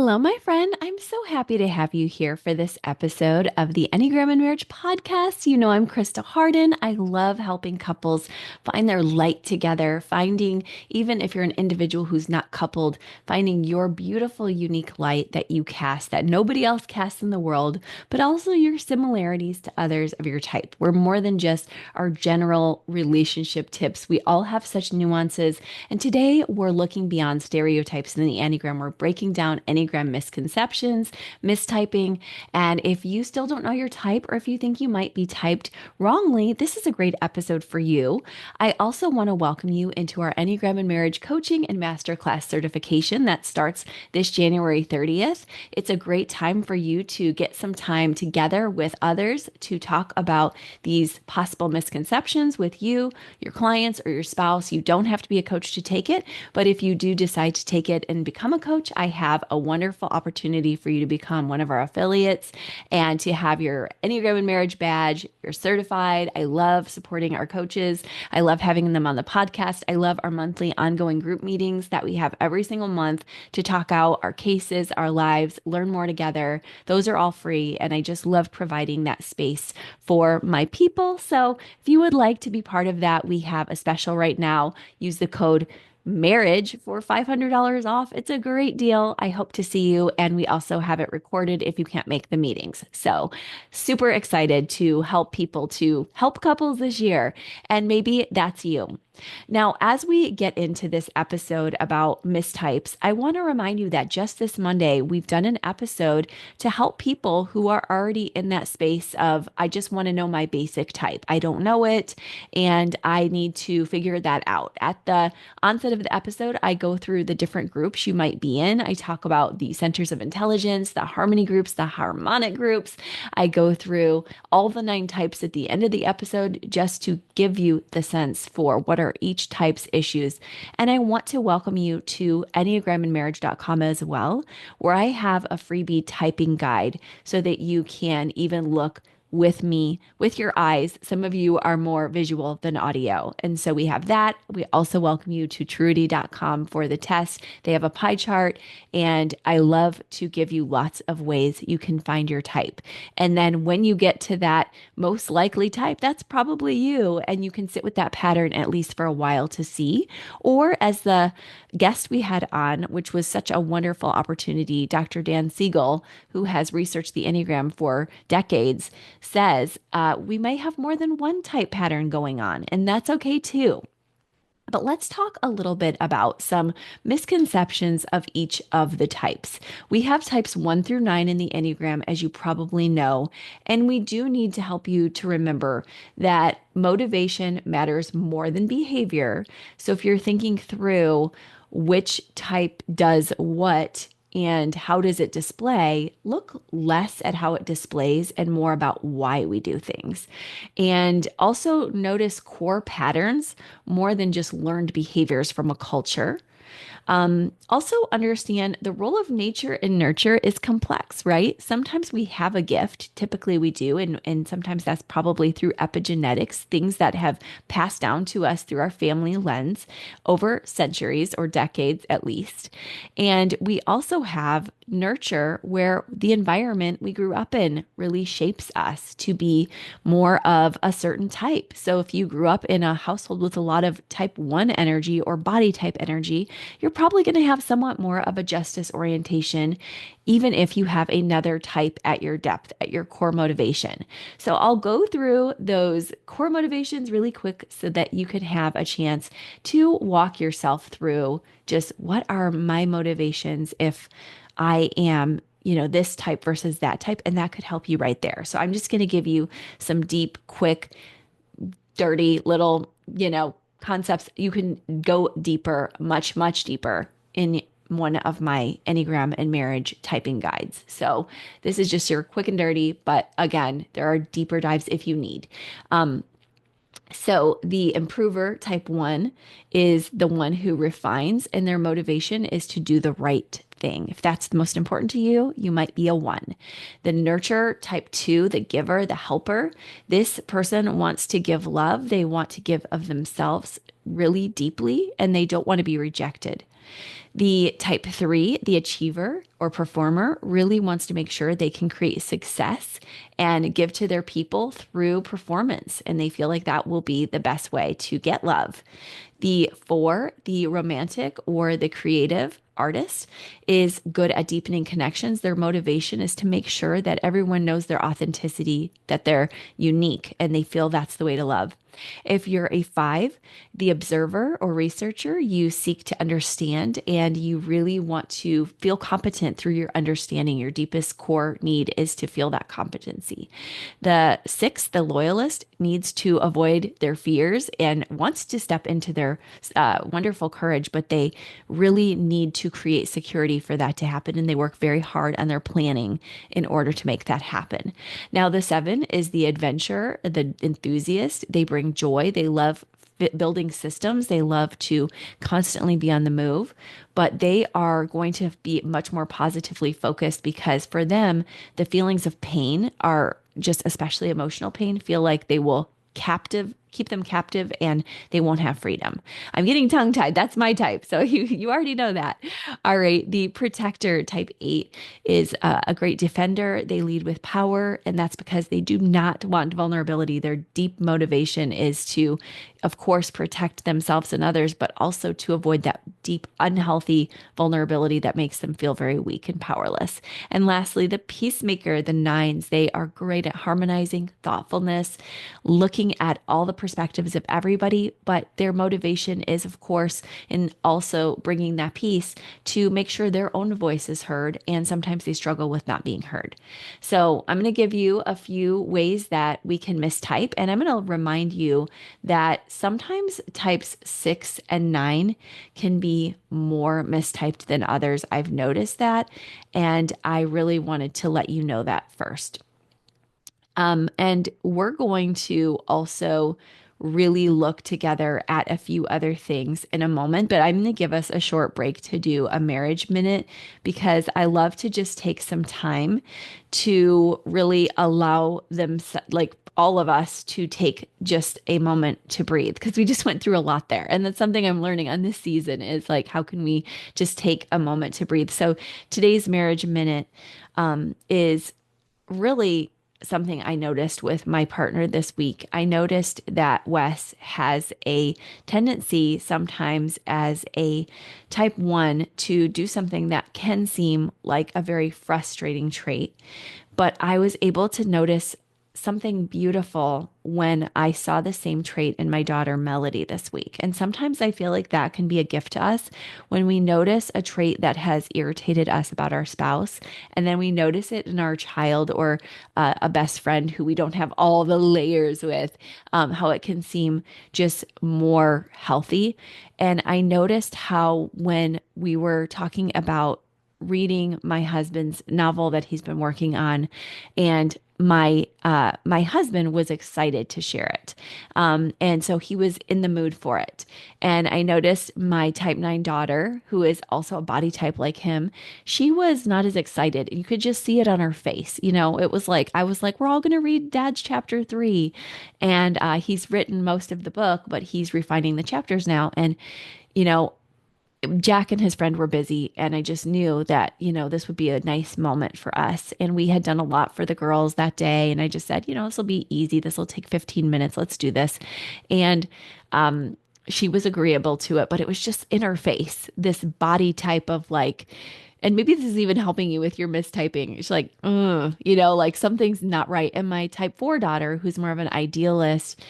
Hello, my friend. I'm so happy to have you here for this episode of the Enneagram and Marriage podcast. You know, I'm Krista Harden. I love helping couples find their light together, finding, even if you're an individual who's not coupled, finding your beautiful, unique light that you cast that nobody else casts in the world, but also your similarities to others of your type. We're more than just our general relationship tips. We all have such nuances. And today we're looking beyond stereotypes in the Enneagram. We're breaking down Enneagram misconceptions, mistyping. And if you still don't know your type, or if you think you might be typed wrongly, this is a great episode for you. I also want to welcome you into our Enneagram and Marriage coaching and masterclass certification that starts this January 30th. It's a great time for you to get some time together with others to talk about these possible misconceptions with you, your clients, or your spouse. You don't have to be a coach to take it, but if you do decide to take it and become a coach, I have a wonderful opportunity for you to become one of our affiliates and to have your Enneagram and Marriage badge. You're certified. I love supporting our coaches. I love having them on the podcast. I love our monthly ongoing group meetings that we have every single month to talk out our cases, our lives, learn more together. Those are all free, and I just love providing that space for my people. So if you would like to be part of that, we have a special right now. Use the code marriage for $500 off. It's a great deal. I hope to see you. And we also have it recorded if you can't make the meetings. So super excited to help people, to help couples this year. And maybe that's you. Now, as we get into this episode about mistypes, I want to remind you that just this Monday, we've done an episode to help people who are already in that space of, I just want to know my basic type. I don't know it, and I need to figure that out. At the onset of the episode, I go through the different groups you might be in. I talk about the centers of intelligence, the harmony groups, the harmonic groups. I go through all the 9 types at the end of the episode just to give you the sense for what are each type's issues. And I want to welcome you to enneagramandmarriage.com as well, where I have a freebie typing guide so that you can even look with me with your eyes. Some of you are more visual than audio. And so we have that. We also welcome you to truity.com for the test. They have a pie chart, and I love to give you lots of ways you can find your type. And then when you get to that most likely type, that's probably you. And you can sit with that pattern at least for a while to see. Or as the guest we had on, which was such a wonderful opportunity, Dr. Dan Siegel, who has researched the Enneagram for decades, says we may have more than one type pattern going on, and that's okay too. But let's talk a little bit about some misconceptions of each of the types. We have types 1 through 9 in the Enneagram, as you probably know, and we do need to help you to remember that motivation matters more than behavior. So if you're thinking through which type does what, and how does it display, look less at how it displays and more about why we do things. And also notice core patterns more than just learned behaviors from a culture. Also understand the role of nature and nurture is complex, right? Sometimes we have a gift, typically we do, and sometimes that's probably through epigenetics, things that have passed down to us through our family lens over centuries or decades at least. And we also have nurture where the environment we grew up in really shapes us to be more of a certain type. So if you grew up in a household with a lot of type 1 energy or body type energy, you're probably going to have somewhat more of a justice orientation, even if you have another type at your depth, at your core motivation. So I'll go through those core motivations really quick so that you can have a chance to walk yourself through just what are my motivations if I am, this type versus that type, and that could help you right there. So I'm just going to give you some deep, quick, dirty little, concepts. You can go deeper, much, much deeper in one of my Enneagram and marriage typing guides. So this is just your quick and dirty, but again, there are deeper dives if you need. So the improver type 1 is the one who refines, and their motivation is to do the right thing. If that's the most important to you, you might be a 1. The nurture type 2, the giver, the helper, this person wants to give love. They want to give of themselves really deeply, and they don't want to be rejected. The type three, the achiever or performer, really wants to make sure they can create success and give to their people through performance. And they feel like that will be the best way to get love. The four, the romantic or the creative artist, is good at deepening connections. Their motivation is to make sure that everyone knows their authenticity, that they're unique, and they feel that's the way to love. If you're a five, the observer or researcher, you seek to understand and you really want to feel competent through your understanding. Your deepest core need is to feel that competency. The six, the loyalist, needs to avoid their fears and wants to step into their wonderful courage, but they really need to create security for that to happen. And they work very hard on their planning in order to make that happen. Now, the seven is the adventurer, the enthusiast. They bring joy. They love building systems. They love to constantly be on the move, but they are going to be much more positively focused because for them, the feelings of pain are just especially emotional pain, feel like they will keep them captive and they won't have freedom. I'm getting tongue tied. That's my type. So you already know that. All right. The protector type eight is a great defender. They lead with power, and that's because they do not want vulnerability. Their deep motivation is to, of course, protect themselves and others, but also to avoid that deep, unhealthy vulnerability that makes them feel very weak and powerless. And lastly, the peacemaker, the nines, they are great at harmonizing, thoughtfulness, looking at all the perspectives of everybody, but their motivation is, of course, in also bringing that peace to make sure their own voice is heard. And sometimes they struggle with not being heard. So I'm going to give you a few ways that we can mistype. And I'm going to remind you that sometimes types six and nine can be more mistyped than others. I've noticed that. And I really wanted to let you know that first. And we're going to also really look together at a few other things in a moment, but I'm going to give us a short break to do a marriage minute because I love to just take some time to really allow them, like all of us, to take just a moment to breathe because we just went through a lot there. And that's something I'm learning on this season is like, how can we just take a moment to breathe? So today's marriage minute is really something I noticed with my partner this week. I noticed that Wes has a tendency sometimes as a type one to do something that can seem like a very frustrating trait. But I was able to notice something beautiful when I saw the same trait in my daughter Melody this week. And sometimes I feel like that can be a gift to us when we notice a trait that has irritated us about our spouse, and then we notice it in our child or a best friend who we don't have all the layers with, how it can seem just more healthy. And I noticed how when we were talking about reading my husband's novel that he's been working on, and my husband was excited to share it, and so he was in the mood for it. And I noticed my type 9 daughter, who is also a body type like him, she was not as excited. You could just see it on her face. You know, it was like I was like, we're all going to read Dad's chapter 3, and he's written most of the book, but he's refining the chapters now. And you know, Jack and his friend were busy, and I just knew that, this would be a nice moment for us. And we had done a lot for the girls that day. And I just said, this will be easy. This will take 15 minutes. Let's do this. And she was agreeable to it, but it was just in her face, this body type of like, and maybe this is even helping you with your mistyping. She's like, like something's not right. And my type 4 daughter, who's more of an idealist,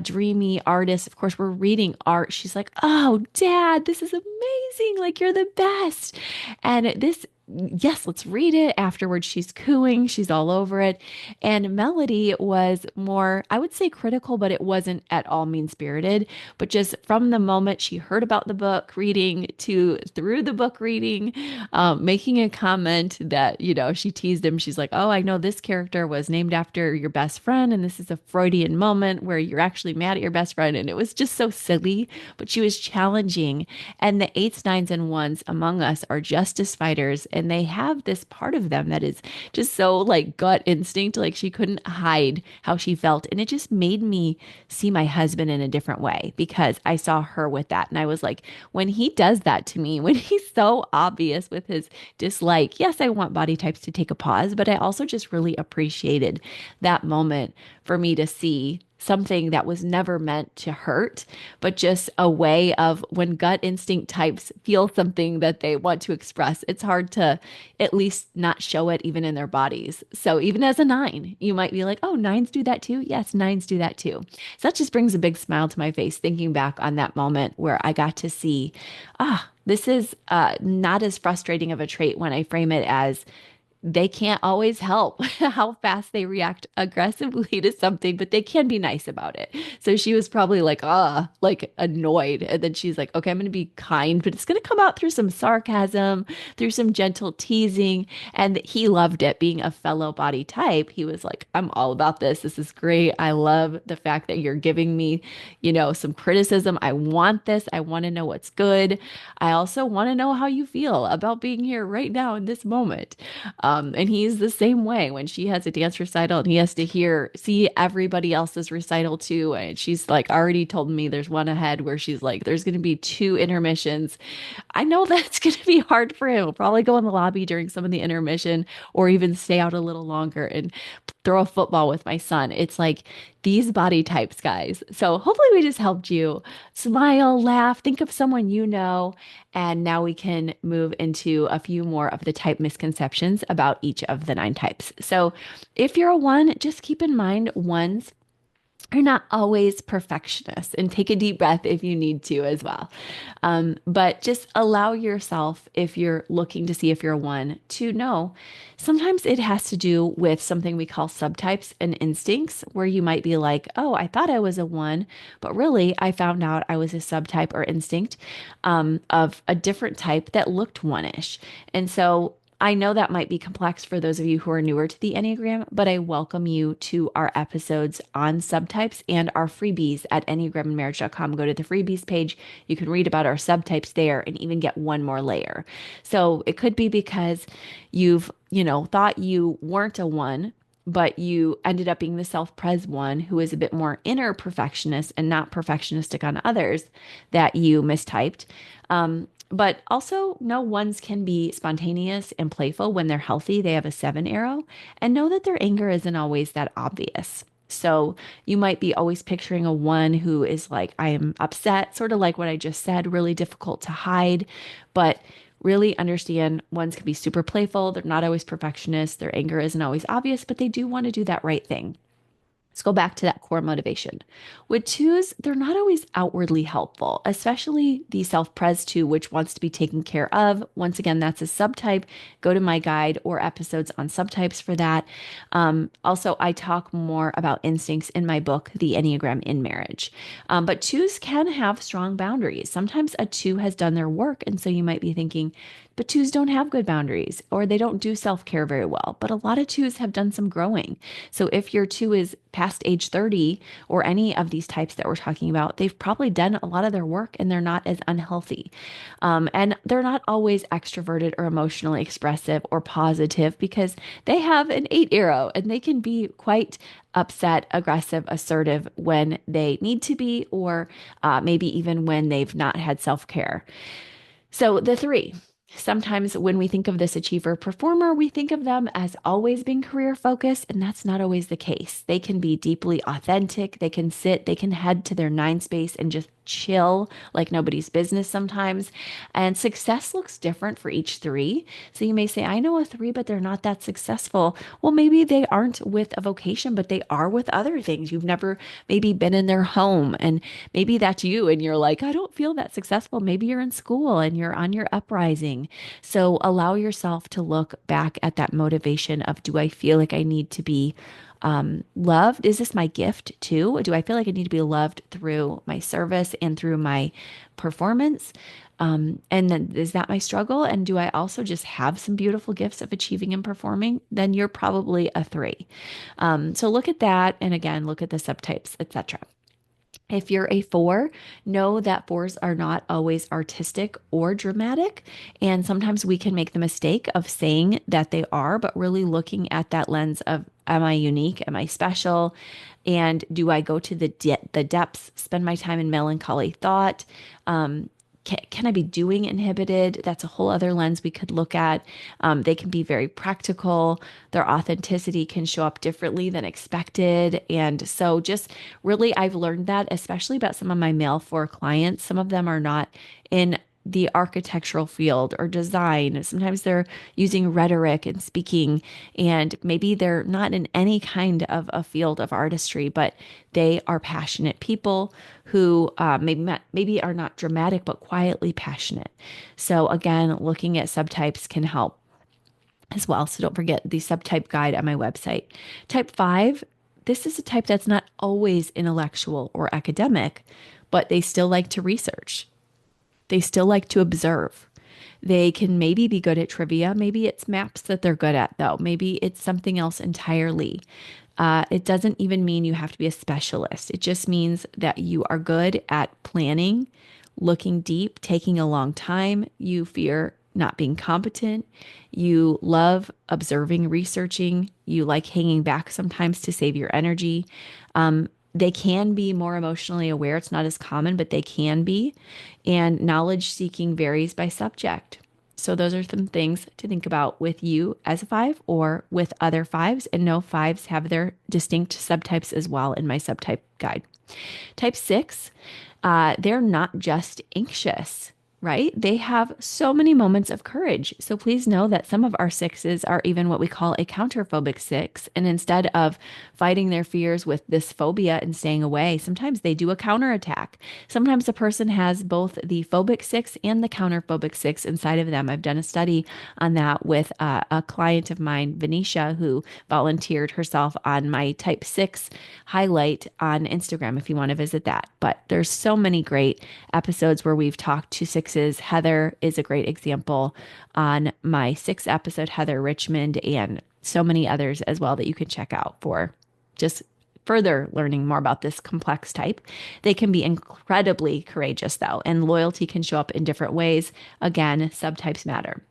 dreamy artist, of course, we're reading art. She's like, oh, Dad, this is amazing. Like, you're the best. And yes, let's read it. Afterwards, she's cooing. She's all over it. And Melody was more, I would say critical, but it wasn't at all mean-spirited. But just from the moment she heard about the book reading to through the book reading, making a comment that, she teased him. She's like, oh, I know this character was named after your best friend. And this is a Freudian moment where you're actually mad at your best friend. And it was just so silly, but she was challenging. And the eights, nines, and ones among us are justice fighters and they have this part of them that is just so like gut instinct. Like she couldn't hide how she felt. And it just made me see my husband in a different way because I saw her with that. And I was like, when he does that to me, when he's so obvious with his dislike, yes, I want body types to take a pause, but I also just really appreciated that moment for me to see something that was never meant to hurt, but just a way of when gut instinct types feel something that they want to express, it's hard to at least not show it even in their bodies. So even as a nine, you might be like, oh, nines do that too. Yes, nines do that too. So that just brings a big smile to my face thinking back on that moment where I got to see, this is not as frustrating of a trait when I frame it as they can't always help how fast they react aggressively to something, but they can be nice about it. So she was probably like annoyed. And then she's like, okay, I'm going to be kind, but it's going to come out through some sarcasm, through some gentle teasing. And he loved it. Being a fellow body type, he was like, I'm all about this. This is great. I love the fact that you're giving me, some criticism. I want this. I want to know what's good. I also want to know how you feel about being here right now in this moment. And he's the same way when she has a dance recital and he has to see everybody else's recital too. And she's like already told me there's one ahead where she's like, there's going to be two intermissions. I know that's going to be hard for him. We'll probably go in the lobby during some of the intermission or even stay out a little longer and throw a football with my son. It's like these body types, guys. So hopefully we just helped you smile, laugh, think of someone you know. And now we can move into a few more of the type misconceptions about each of the nine types. So if you're a one, just keep in mind ones are not always perfectionists and take a deep breath if you need to as well. But just allow yourself, if you're looking to see if you're a one, to know sometimes it has to do with something we call subtypes and instincts, where you might be like, oh, I thought I was a one, but really I found out I was a subtype or instinct of a different type that looked one-ish. And so I know that might be complex for those of you who are newer to the Enneagram, but I welcome you to our episodes on subtypes and our freebies at enneagramandmarriage.com. Go to the freebies page. You can read about our subtypes there and even get one more layer. So it could be because you've, thought you weren't a one, but you ended up being the self-pres one who is a bit more inner perfectionist and not perfectionistic on others that you mistyped. But also know ones can be spontaneous and playful when they're healthy. They have a seven arrow, and know that their anger isn't always that obvious. So you might be always picturing a one who is like, I am upset, sort of like what I just said, really difficult to hide, but really understand ones can be super playful. They're not always perfectionists. Their anger isn't always obvious, but they do want to do that right thing. Let's go back to that core motivation. With twos, they're not always outwardly helpful, especially the self-pres two, which wants to be taken care of. Once again, that's a subtype. Go to my guide or episodes on subtypes for that. Also, I talk more about instincts in my book, The Enneagram in Marriage. But twos can have strong boundaries. Sometimes a two has done their work, and so you might be thinking, but twos don't have good boundaries or they don't do self-care very well. But a lot of twos have done some growing. So if your two is past age 30 or any of these types that we're talking about, they've probably done a lot of their work and they're not as unhealthy. And they're not always extroverted or emotionally expressive or positive because they have an eight arrow and they can be quite upset, aggressive, assertive when they need to be, or maybe even when they've not had self-care. So the three. Sometimes when we think of this achiever performer, we think of them as always being career focused, and that's not always the case. They can be deeply authentic. They can head to their nine space and just chill like nobody's business sometimes. And success looks different for each three. So you may say, I know a three, but they're not that successful. Well, maybe they aren't with a vocation, but they are with other things. You've never maybe been in their home, and maybe that's you. And you're like, I don't feel that successful. Maybe you're in school and you're on your uprising. So allow yourself to look back at that motivation of, do I feel like I need to be loved? Is this my gift too? Do I feel like I need to be loved through my service and through my performance? And then is that my struggle? And do I also just have some beautiful gifts of achieving and performing? Then you're probably a three. So look at that. And again, look at the subtypes, etc. If you're a four, know that fours are not always artistic or dramatic. And sometimes we can make the mistake of saying that they are, but really looking at that lens of, am I unique? Am I special? And do I go to the depths, spend my time in melancholy thought? Can I be doing inhibited? That's a whole other lens we could look at. They can be very practical. Their authenticity can show up differently than expected. And so, just really, I've learned that, especially about some of my male four clients. Some of them are not in the architectural field or design. Sometimes they're using rhetoric and speaking, and maybe they're not in any kind of a field of artistry, but they are passionate people who maybe are not dramatic, but quietly passionate. So again, looking at subtypes can help as well. So don't forget the subtype guide on my website. Type five, this is a type that's not always intellectual or academic, but they still like to research. They still like to observe. They can maybe be good at trivia. Maybe it's maps that they're good at, though. Maybe it's something else entirely. It doesn't even mean you have to be a specialist. It just means that you are good at planning, looking deep, taking a long time. You fear not being competent. You love observing, researching. You like hanging back sometimes to save your energy. They can be more emotionally aware. It's not as common, but they can be. And knowledge seeking varies by subject. So those are some things to think about with you as a five or with other fives. And no, fives have their distinct subtypes as well in my subtype guide. Type six, they're not just anxious, right? They have so many moments of courage. So please know that some of our sixes are even what we call a counterphobic six. And instead of fighting their fears with this phobia and staying away, sometimes they do a counterattack. Sometimes a person has both the phobic six and the counterphobic six inside of them. I've done a study on that with a client of mine, Venetia, who volunteered herself on my type six highlight on Instagram if you want to visit that. But there's so many great episodes where we've talked to sixes. Heather is a great example on my sixth episode, Heather Richmond, and so many others as well that you can check out for just further learning more about this complex type. They can be incredibly courageous, though, and loyalty can show up in different ways. Again, subtypes matter.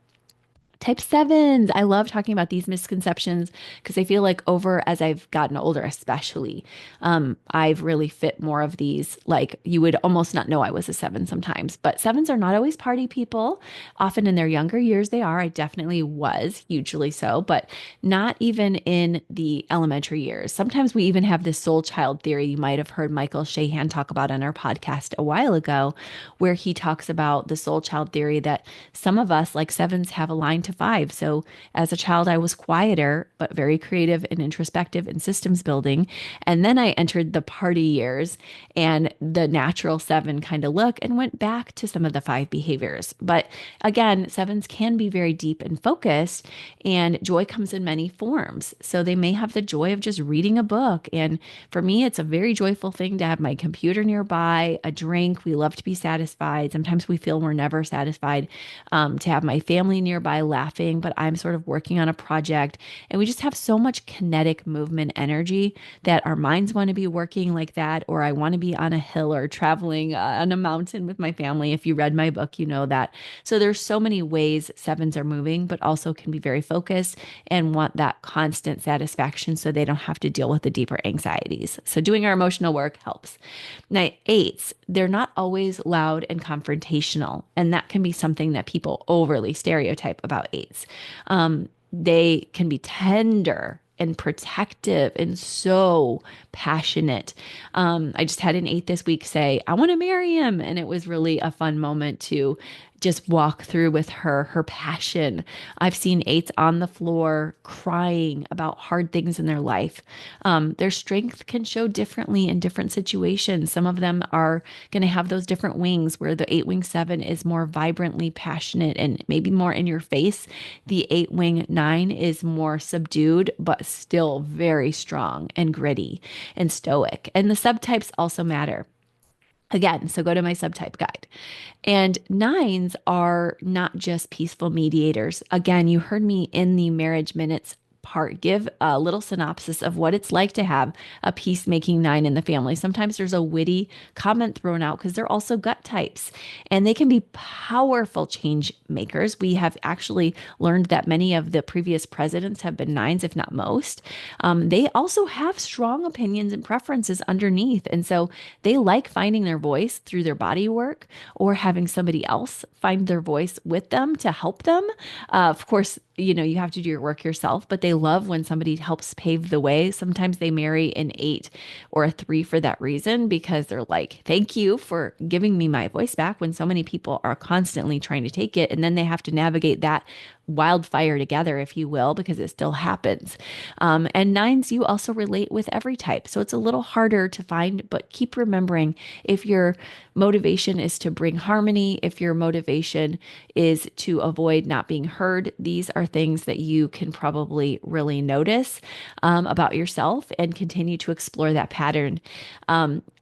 Type sevens. I love talking about these misconceptions because I feel like over as I've gotten older, especially, I've really fit more of these. Like you would almost not know I was a seven sometimes, but sevens are not always party people. Often in their younger years, they are. I definitely was, hugely so, but not even in the elementary years. Sometimes we even have this soul child theory. You might have heard Michael Shahan talk about on our podcast a while ago, where he talks about the soul child theory that some of us, like sevens, have a line to five. So as a child, I was quieter, but very creative and introspective and systems building. And then I entered the party years and the natural seven kind of look and went back to some of the five behaviors. But again, sevens can be very deep and focused, and joy comes in many forms. So they may have the joy of just reading a book. And for me, it's a very joyful thing to have my computer nearby, a drink. We love to be satisfied. Sometimes we feel we're never satisfied. To have my family nearby laughing, but I'm sort of working on a project. And we just have so much kinetic movement energy that our minds want to be working like that, or I want to be on a hill or traveling on a mountain with my family. If you read my book, you know that. So there's so many ways sevens are moving, but also can be very focused and want that constant satisfaction so they don't have to deal with the deeper anxieties. So doing our emotional work helps. Now, eights, they're not always loud and confrontational. And that can be something that people overly stereotype about eights. They can be tender and protective and so passionate. I just had an eight this week say, I want to marry him. And it was really a fun moment to just walk through with her passion. I've seen eights on the floor crying about hard things in their life. Their strength can show differently in different situations. Some of them are going to have those different wings where the eight wing seven is more vibrantly passionate and maybe more in your face. The eight wing nine is more subdued, but still very strong and gritty and stoic. And the subtypes also matter. Again, so go to my subtype guide. And nines are not just peaceful mediators. Again, you heard me in the marriage minutes part. Give a little synopsis of what it's like to have a peacemaking nine in the family. Sometimes there's a witty comment thrown out because they're also gut types and they can be powerful change makers. We have actually learned that many of the previous presidents have been nines, if not most. They also have strong opinions and preferences underneath. And so they like finding their voice through their body work or having somebody else find their voice with them to help them. Of course, you have to do your work yourself, but they love when somebody helps pave the way. Sometimes they marry an eight or a three for that reason because they're like, thank you for giving me my voice back when so many people are constantly trying to take it. And then they have to navigate that wildfire together, if you will, because it still happens. And nines, you also relate with every type. So it's a little harder to find, but keep remembering if your motivation is to bring harmony, if your motivation is to avoid not being heard, these are things that you can probably really notice about yourself and continue to explore that pattern.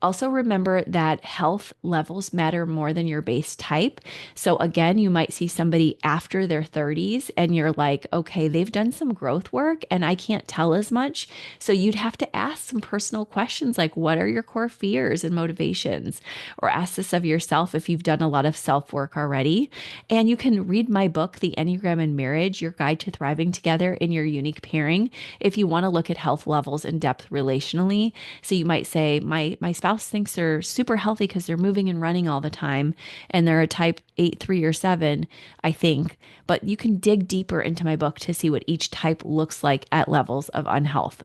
Also, remember that health levels matter more than your base type. So, again, you might see somebody after their 30s and you're like, okay, they've done some growth work and I can't tell as much. So, you'd have to ask some personal questions like, what are your core fears and motivations? Or ask this of yourself if you've done a lot of self work already. And you can read my book, The Enneagram in Marriage, Your Guide to Thriving Together in Your Unique Pairing, if you want to look at health levels in depth relationally. So you might say, my spouse thinks they're super healthy because they're moving and running all the time, and they're a type 8, 3, or 7, I think. But you can dig deeper into my book to see what each type looks like at levels of unhealth.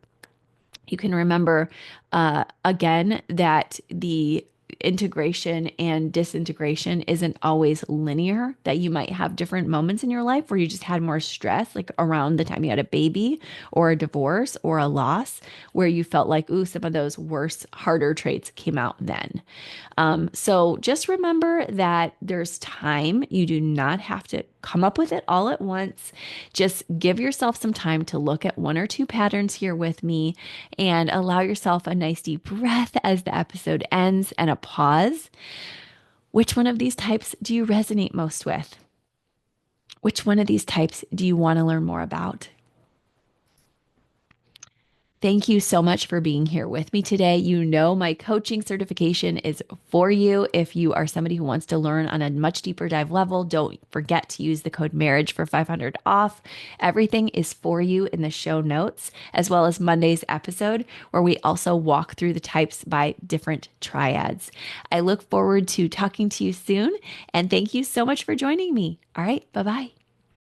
You can remember again that the integration and disintegration isn't always linear, that you might have different moments in your life where you just had more stress, like around the time you had a baby or a divorce or a loss, where you felt like, ooh, some of those worse, harder traits came out then. So just remember that there's time. You do not have to come up with it all at once. Just give yourself some time to look at one or two patterns here with me and allow yourself a nice deep breath as the episode ends and a pause. Which one of these types do you resonate most with? Which one of these types do you want to learn more about? Thank you so much for being here with me today. You know, my coaching certification is for you. If you are somebody who wants to learn on a much deeper dive level, don't forget to use the code marriage for 500 off. Everything is for you in the show notes, as well as Monday's episode, where we also walk through the types by different triads. I look forward to talking to you soon, and thank you so much for joining me. All right, bye bye.